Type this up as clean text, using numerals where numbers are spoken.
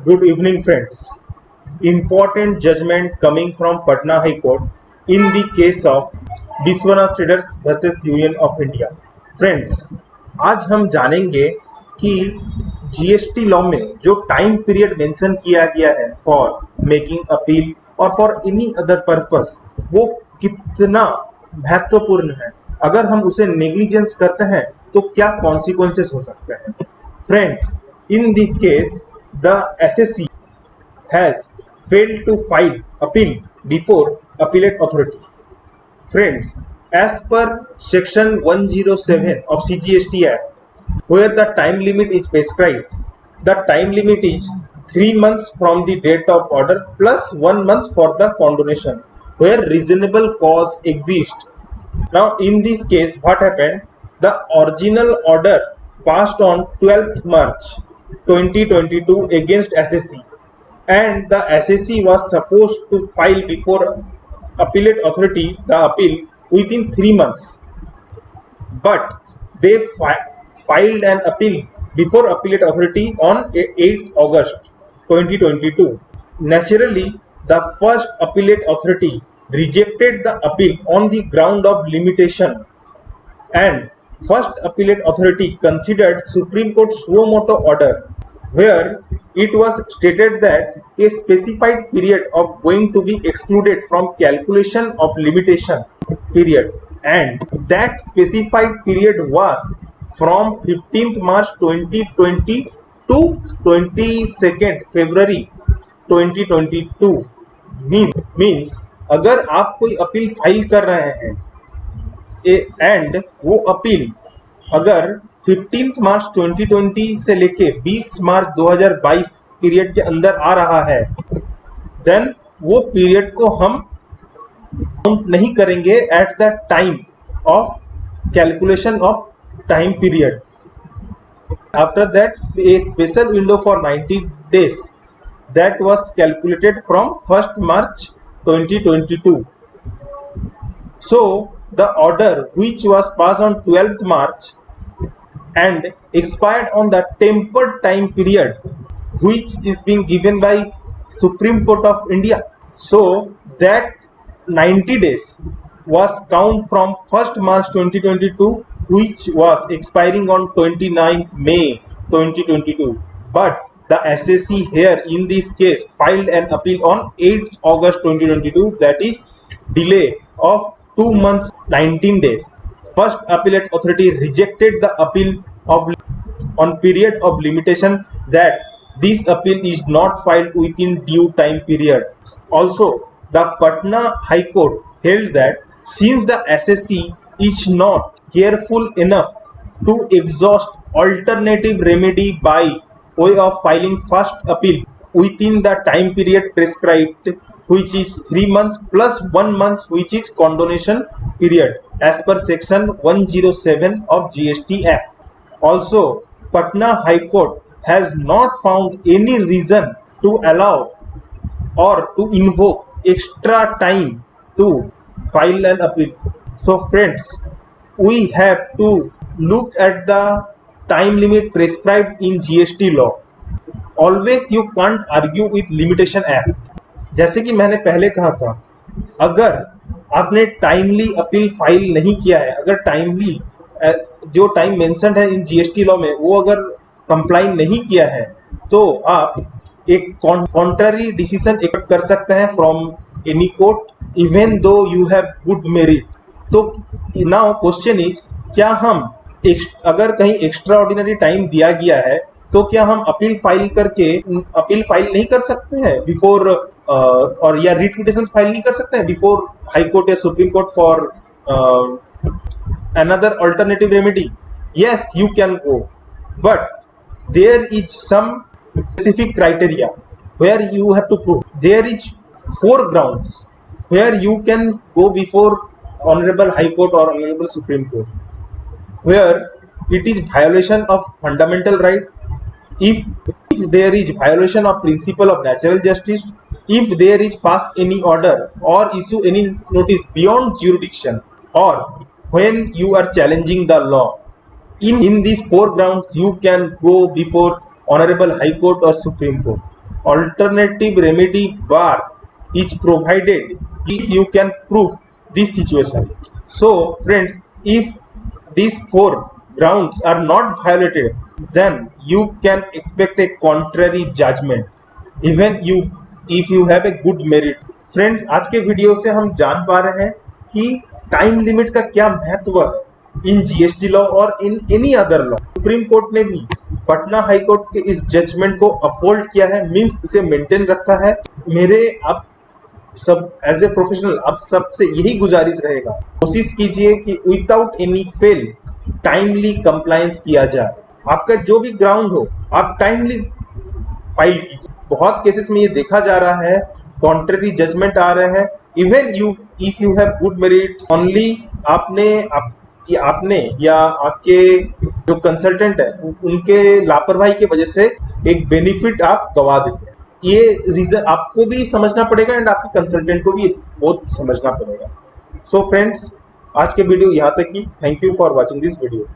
Good evening, friends. Important judgment coming from Patna High Court in the case of Vishwanath traders versus union of India. Friends, आज हम जानेंगे कि GST law में जो time period mention किया गया है फॉर मेकिंग अपील और फॉर एनी अदर पर्पस, वो कितना महत्वपूर्ण है। अगर हम उसे नेग्लिजेंस करते हैं तो क्या कॉन्सिक्वेंसेस हो सकते हैं। Friends, in this case the SSC has failed to file appeal before appellate authority. Friends, as per section 107 of CGST Act, where the time limit is prescribed, the time limit is 3 months from the date of order plus 1 month for the condonation where reasonable cause exists. Now in this case what happened, the original order passed on 12th March 2022 against SSC, and the SSC was supposed to file before appellate authority the appeal within 3 months, but they filed an appeal before appellate authority on 8th August 2022. Naturally, the first appellate authority rejected the appeal on the ground of limitation, and first appellate authority considered Supreme Court suo motu order where it was stated that a specified period of going to be excluded from calculation of limitation period, and that specified period was from 15th March 2020 to 22nd February 2022। Means अगर आप कोई appeal file कर रहे हैं and वो appeal अगर 15 मार्च 2020 से लेके 20 मार्च 2022 पीरियड के अंदर आ रहा है, देन वो पीरियड को हम काउंट नहीं करेंगे at the time of calculation of time period. After that A special window for 90 days that was calculated from 1st March 2022. So the order which was passed on 12th March and expired on the tempered time period which is being given by Supreme Court of India. So that 90 days was count from 1st March 2022 which was expiring on 29th May 2022. But the SSC here in this case filed an appeal on 8th August 2022, that is delay of 2 months 19 days. First appellate authority rejected the appeal of on period of limitation that this appeal is not filed within due time period. Also, the Patna High Court held that since the SSC is not careful enough to exhaust alternative remedy by way of filing first appeal within the time period prescribed, which is 3 months plus 1 month which is condonation period as per section 107 of GST Act. Also, Patna High Court has not found any reason to allow or to invoke extra time to file an appeal. So friends, we have to look at the time limit prescribed in GST law. Always you can't argue with limitation act. जैसे कि मैंने पहले कहा था, अगर आपने timely appeal file नहीं किया है, अगर टाइमली जो टाइम मेंशन्ड है इन जीएसटी लॉ में वो अगर कंप्लाई नहीं किया है तो आप एक कॉन्ट्ररी डिसीजन एक्सेप्ट कर सकते हैं from any court even though you have good merit. तो नाउ क्वेश्चन इज, क्या हम अगर कहीं एक्स्ट्रा ऑर्डिनरी टाइम दिया गया है तो क्या हम अपील फाइल करके अपील फाइल नहीं कर सकते हैं बिफोर और या रिट पिटिशन फाइल नहीं कर सकते हैं बिफोर हाई कोर्ट या supreme court for another alternative remedy? Yes, you can go, but there is some specific criteria where you have to prove. There is 4 grounds where you can go before honorable high court or honorable supreme court, where it is violation of fundamental right, if there is violation of principle of natural justice, if there is pass any order or issue any notice beyond jurisdiction, or when you are challenging the law. In these 4 grounds you can go before honorable high court or supreme court. alternative remedy bar is provided if you can prove this situation. So friends, if these four grounds are not violated, then you can expect a contrary judgment even you if you have a good merit. Friends, आज के video से हम जान पा रहे हैं कि time limit का क्या महत्व है इन जीएसटी लॉ और in any other law. Supreme court ने भी पटना हाई कोर्ट के इस जजमेंट को अपहोल्ड किया है, मींस इसे मेंटेन रखा है। मेरे आप सब एज ए प्रोफेशनल आप सबसे यही गुजारिश रहेगा, कोशिश कीजिए कि without any fail timely compliance किया जाए। आपका जो भी ग्राउंड हो आप टाइमली फाइल कीजिए। बहुत केसेस में ये देखा जा रहा है कॉन्ट्ररी जजमेंट आ रहे हैं, even if you have good merits only आपने या आपके जो कंसल्टेंट है उनके लापरवाही की वजह से एक बेनिफिट आप गवा देते हैं। ये रीजन आपको भी समझना पड़ेगा एंड आपके कंसल्टेंट को भी बहुत समझना पड़ेगा। सो फ्रेंड्स, आज के वीडियो यहाँ तक ही। Thank you for watching this video.